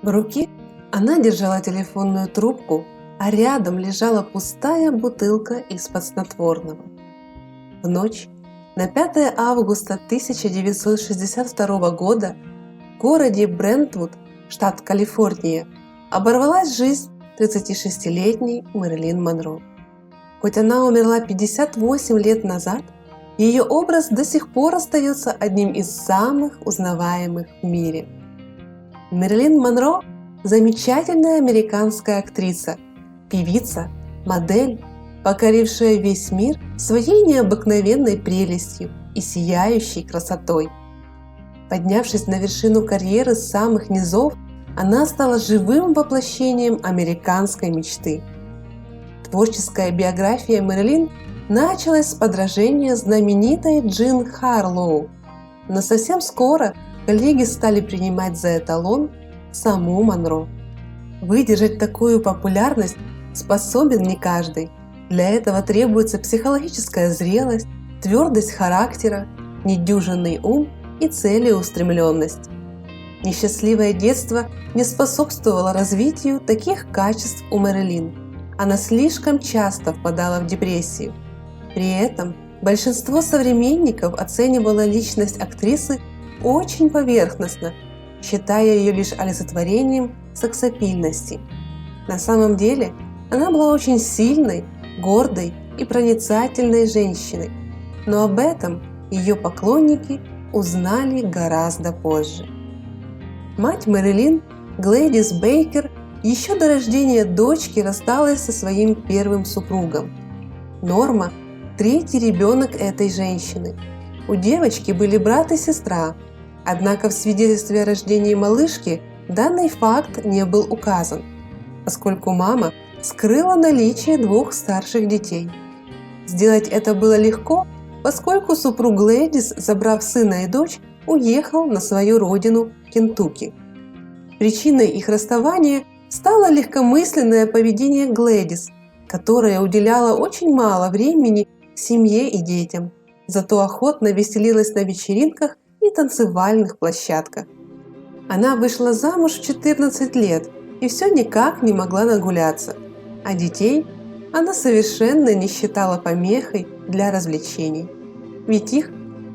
В руке она держала телефонную трубку, а рядом лежала пустая бутылка из-под снотворного. В ночь на 5 августа 1962 года в городе Брентвуд, штат Калифорния, оборвалась жизнь 36-летней Мэрилин Монро. Хоть она умерла 58 лет назад, ее образ до сих пор остается одним из самых узнаваемых в мире. Мэрилин Монро – замечательная американская актриса, певица, модель, покорившая весь мир своей необыкновенной прелестью и сияющей красотой. Поднявшись на вершину карьеры с самых низов, она стала живым воплощением американской мечты. Творческая биография Мэрилин началась с подражения знаменитой Джин Харлоу, но совсем скоро коллеги стали принимать за эталон саму Монро. Выдержать такую популярность способен не каждый. Для этого требуется психологическая зрелость, твердость характера, недюжинный ум и целеустремленность. Несчастливое детство не способствовало развитию таких качеств у Мэрилин. Она слишком часто впадала в депрессию. При этом большинство современников оценивало личность актрисы очень поверхностно, считая ее лишь олицетворением сексапильности. На самом деле она была очень сильной, гордой и проницательной женщиной, но об этом ее поклонники узнали гораздо позже. Мать Мэрилин, Глэдис Бейкер, еще до рождения дочки рассталась со своим первым супругом. Норма – третий ребенок этой женщины. У девочки были брат и сестра, однако в свидетельстве о рождении малышки данный факт не был указан, поскольку мама скрыла наличие двух старших детей. Сделать это было легко, поскольку супруг Глэдис, забрав сына и дочь, уехал на свою родину Кентукки. Причиной их расставания стало легкомысленное поведение Глэдис, которая уделяла очень мало времени семье и детям, зато охотно веселилась на вечеринках и танцевальных площадках. Она вышла замуж в 14 лет и все никак не могла нагуляться, а детей она совершенно не считала помехой для развлечений, ведь их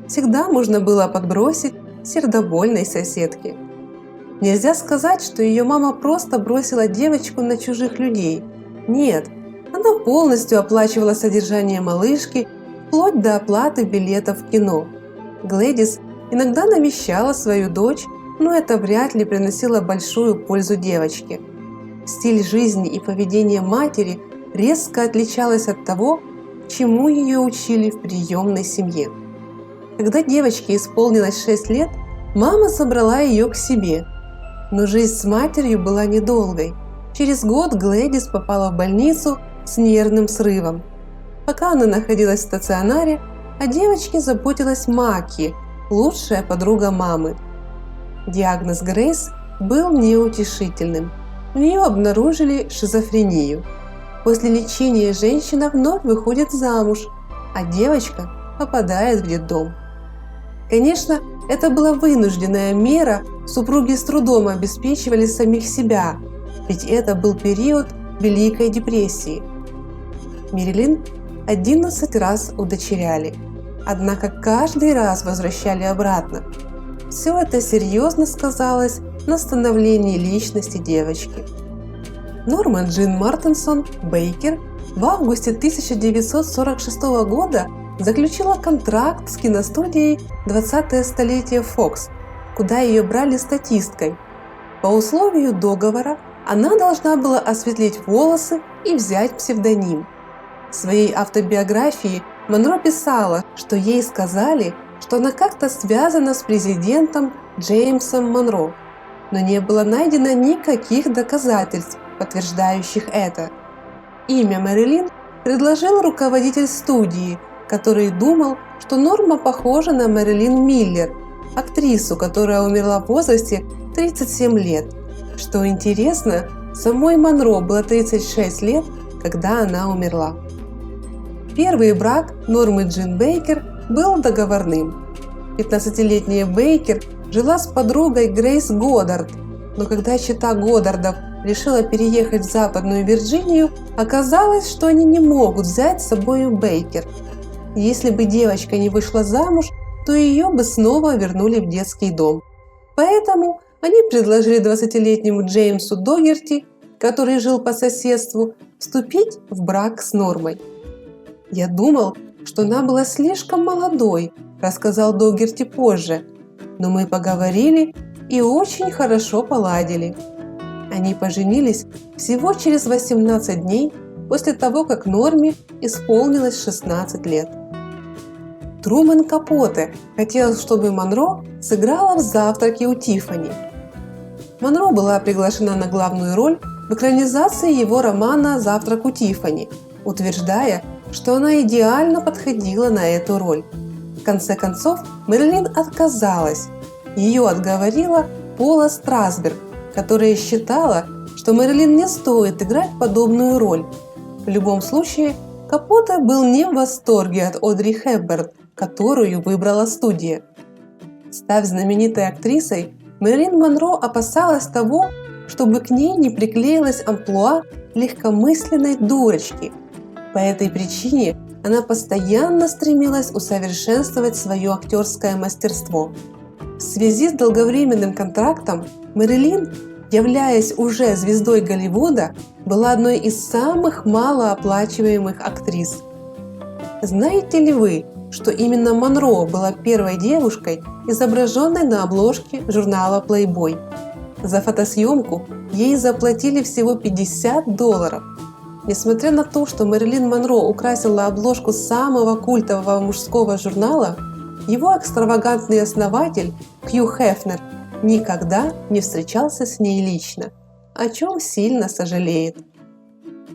всегда можно было подбросить сердобольной соседке. Нельзя сказать, что ее мама просто бросила девочку на чужих людей. Нет, она полностью оплачивала содержание малышки, вплоть до оплаты билетов в кино. Глэдис иногда навещала свою дочь, но это вряд ли приносило большую пользу девочке. Стиль жизни и поведение матери резко отличалось от того, чему ее учили в приемной семье. Когда девочке исполнилось 6 лет, мама забрала ее к себе. Но жизнь с матерью была недолгой. Через год Глэдис попала в больницу с нервным срывом. Пока она находилась в стационаре, о девочке заботилась Маки, лучшая подруга мамы. Диагноз Грейс был неутешительным. У нее обнаружили шизофрению. После лечения женщина вновь выходит замуж, а девочка попадает в детдом. Конечно, это была вынужденная мера, супруги с трудом обеспечивали самих себя, ведь это был период Великой депрессии. Мэрилин 11 раз удочеряли, однако каждый раз возвращали обратно. Все это серьезно сказалось на становлении личности девочки. Норма Джин Мартенсон Бейкер в августе 1946 года заключила контракт с киностудией «20-е столетие Fox», куда ее брали статисткой. По условию договора она должна была осветлить волосы и взять псевдоним. В своей автобиографии Монро писала, что ей сказали, что она как-то связана с президентом Джеймсом Монро, но не было найдено никаких доказательств, подтверждающих это. Имя Мэрилин предложил руководитель студии, который думал, что Норма похожа на Мэрилин Миллер, актрису, которая умерла в возрасте 37 лет. Что интересно, самой Монро было 36 лет, когда она умерла. Первый брак Нормы Джин Бейкер был договорным. 15-летняя Бейкер жила с подругой Грейс Годдард. Но когда чета Годдардов решила переехать в Западную Вирджинию, оказалось, что они не могут взять с собой Бейкер. Если бы девочка не вышла замуж, то ее бы снова вернули в детский дом. Поэтому они предложили 20-летнему Джеймсу Догерти, который жил по соседству, вступить в брак с Нормой. «Я думал, что она была слишком молодой», – рассказал Догерти позже, «но мы поговорили и очень хорошо поладили». Они поженились всего через 18 дней после того, как Норме исполнилось 16 лет. Трумэн Капоте хотел, чтобы Монро сыграла в «Завтраке у Тиффани». Монро была приглашена на главную роль в экранизации его романа «Завтрак у Тиффани», утверждая, что она идеально подходила на эту роль. В конце концов, Мэрилин отказалась. Ее отговорила Пола Страсберг, которая считала, что Мэрилин не стоит играть подобную роль. В любом случае, Капоте был не в восторге от Одри Хепберн, которую выбрала студия. Став знаменитой актрисой, Мэрилин Монро опасалась того, чтобы к ней не приклеилась амплуа легкомысленной дурочки. По этой причине она постоянно стремилась усовершенствовать свое актерское мастерство. В связи с долговременным контрактом Мэрилин, являясь уже звездой Голливуда, была одной из самых малооплачиваемых актрис. Знаете ли вы, что именно Монро была первой девушкой, изображенной на обложке журнала Playboy? За фотосъемку ей заплатили всего $50. Несмотря на то, что Мэрилин Монро украсила обложку самого культового мужского журнала, его экстравагантный основатель Хью Хефнер никогда не встречался с ней лично, о чем сильно сожалеет.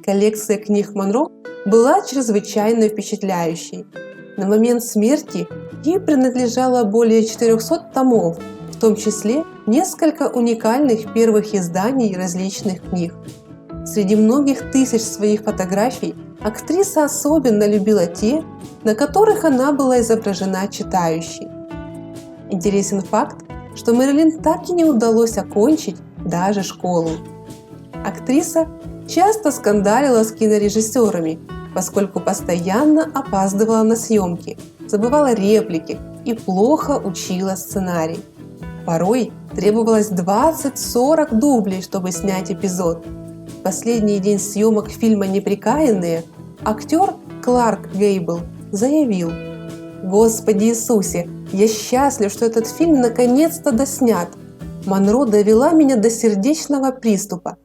Коллекция книг Монро была чрезвычайно впечатляющей. На момент смерти ей принадлежало более 400 томов, в том числе несколько уникальных первых изданий различных книг. Среди многих тысяч своих фотографий актриса особенно любила те, на которых она была изображена читающей. Интересен факт, что Мэрилин так и не удалось окончить даже школу. Актриса часто скандалила с кинорежиссерами, поскольку постоянно опаздывала на съемки, забывала реплики и плохо учила сценарий. Порой требовалось 20-40 дублей, чтобы снять эпизод. В последний день съемок фильма «Неприкаянные» актер Кларк Гейбл заявил: «Господи Иисусе, я счастлив, что этот фильм наконец-то доснят. Монро довела меня до сердечного приступа».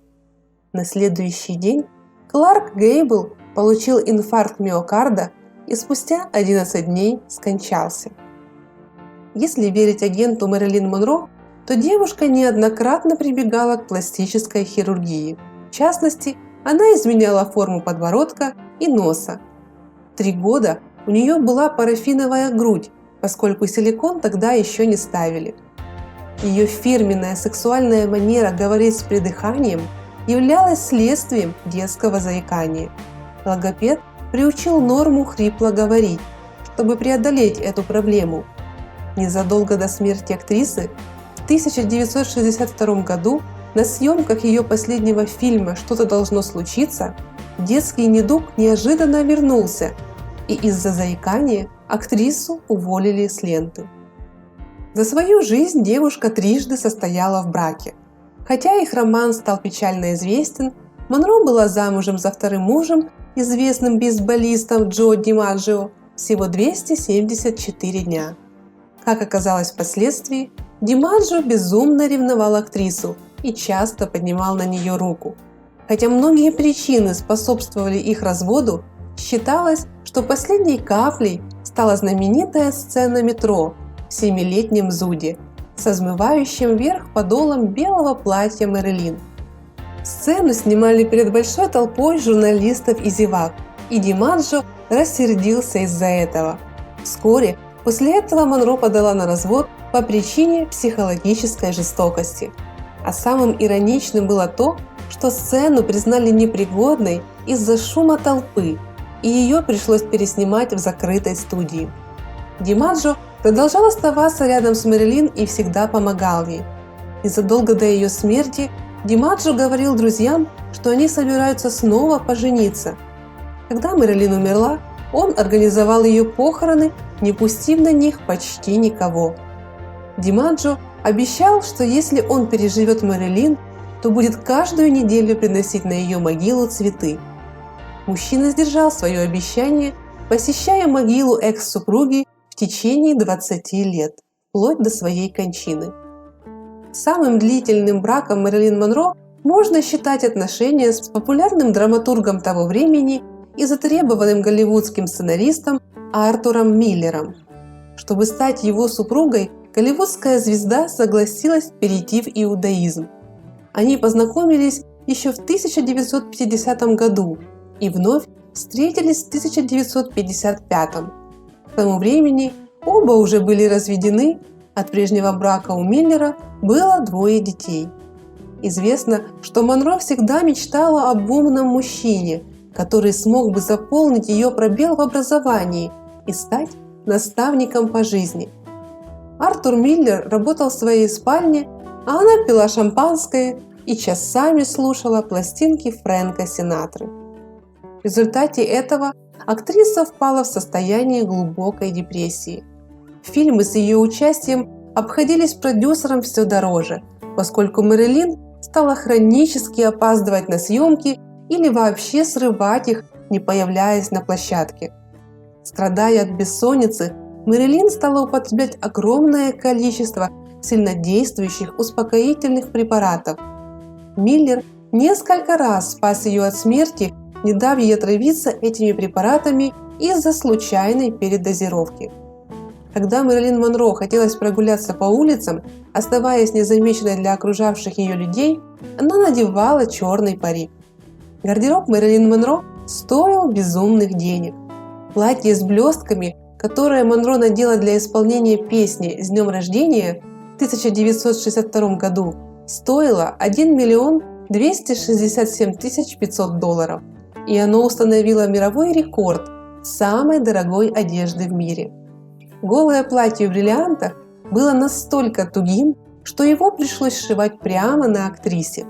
На следующий день Кларк Гейбл получил инфаркт миокарда и спустя 11 дней скончался. Если верить агенту Мэрилин Монро, то девушка неоднократно прибегала к пластической хирургии. В частности, она изменяла форму подбородка и носа. 3 года у нее была парафиновая грудь, поскольку силикон тогда еще не ставили. Ее фирменная сексуальная манера говорить с придыханием являлась следствием детского заикания. Логопед приучил Норму хрипло говорить, чтобы преодолеть эту проблему. Незадолго до смерти актрисы, в 1962 году, на съемках ее последнего фильма «Что-то должно случиться» детский недуг неожиданно вернулся, и из-за заикания актрису уволили с ленты. За свою жизнь девушка трижды состояла в браке. Хотя их роман стал печально известен, Монро была замужем за вторым мужем, известным бейсболистом Джо Димаджио, всего 274 дня. Как оказалось впоследствии, Димаджио безумно ревновал актрису и часто поднимал на нее руку. Хотя многие причины способствовали их разводу, считалось, что последней каплей стала знаменитая сцена метро в 7-летнем Зуде с взмывающим вверх подолом белого платья Мэрилин. Сцену снимали перед большой толпой журналистов и зевак, и Димаджио рассердился из-за этого. Вскоре после этого Монро подала на развод по причине психологической жестокости. А самым ироничным было то, что сцену признали непригодной из-за шума толпы, и ее пришлось переснимать в закрытой студии. Димаджио продолжал оставаться рядом с Мэрилин и всегда помогал ей. Незадолго до ее смерти Димаджо говорил друзьям, что они собираются снова пожениться. Когда Мэрилин умерла, он организовал ее похороны, не пустив на них почти никого. Димаджо обещал, что если он переживет Мэрилин, то будет каждую неделю приносить на ее могилу цветы. Мужчина сдержал свое обещание, посещая могилу экс-супруги в течение 20 лет, вплоть до своей кончины. Самым длительным браком Мэрилин Монро можно считать отношения с популярным драматургом того времени и затребованным голливудским сценаристом Артуром Миллером. Чтобы стать его супругой, голливудская звезда согласилась перейти в иудаизм. Они познакомились еще в 1950 году и вновь встретились в 1955. К тому времени оба уже были разведены, от прежнего брака у Миллера было 2 детей. Известно, что Монро всегда мечтала об умном мужчине, который смог бы заполнить ее пробел в образовании и стать наставником по жизни. Артур Миллер работал в своей спальне, а она пила шампанское и часами слушала пластинки Фрэнка Синатры. В результате этого актриса впала в состояние глубокой депрессии. Фильмы с ее участием обходились продюсерам все дороже, поскольку Мэрилин стала хронически опаздывать на съемки или вообще срывать их, не появляясь на площадке. Страдая от бессонницы, Мэрилин стала употреблять огромное количество сильнодействующих успокоительных препаратов. Миллер несколько раз спас ее от смерти, не дав ей отравиться этими препаратами из-за случайной передозировки. Когда Мэрилин Монро хотелось прогуляться по улицам, оставаясь незамеченной для окружавших ее людей, она надевала черный парик. Гардероб Мэрилин Монро стоил безумных денег. Платье с блестками, которое Монро надела для исполнения песни «С днем рождения» в 1962 году, стоило $1 267 500 $, и оно установило мировой рекорд самой дорогой одежды в мире. Голое платье в бриллиантах было настолько тугим, что его пришлось сшивать прямо на актрисе.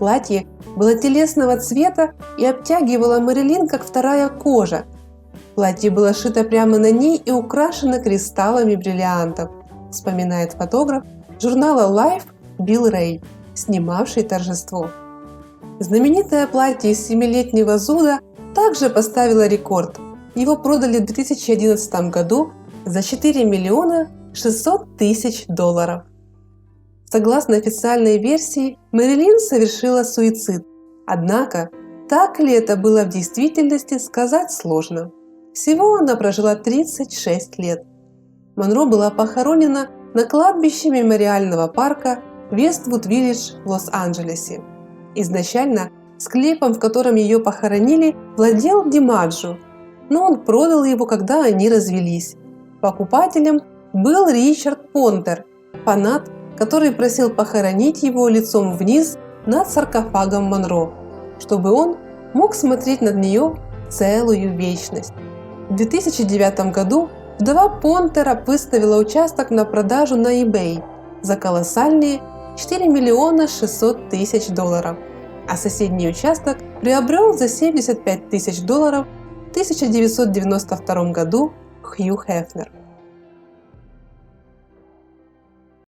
Платье было телесного цвета и обтягивало Мэрилин как вторая кожа. Платье было шито прямо на ней и украшено кристаллами бриллиантов, вспоминает фотограф журнала Life Билл Рэй, снимавший торжество. Знаменитое платье из 7-летнего зуда также поставило рекорд. Его продали в 2011 году за $4 600 000. Согласно официальной версии, Мэрилин совершила суицид. Однако, так ли это было в действительности, сказать сложно. Всего она прожила 36 лет. Монро была похоронена на кладбище мемориального парка Вествуд-Виллидж в Лос-Анджелесе. Изначально склепом, в котором ее похоронили, владел Димаджо, но он продал его, когда они развелись. Покупателем был Ричард Понтер, фанат, который просил похоронить его лицом вниз над саркофагом Монро, чтобы он мог смотреть над нее целую вечность. В 2009 году вдова Понтера выставила участок на продажу на eBay за колоссальные $4 600 000, а соседний участок приобрел за $75 000 в 1992 году Хью Хефнер.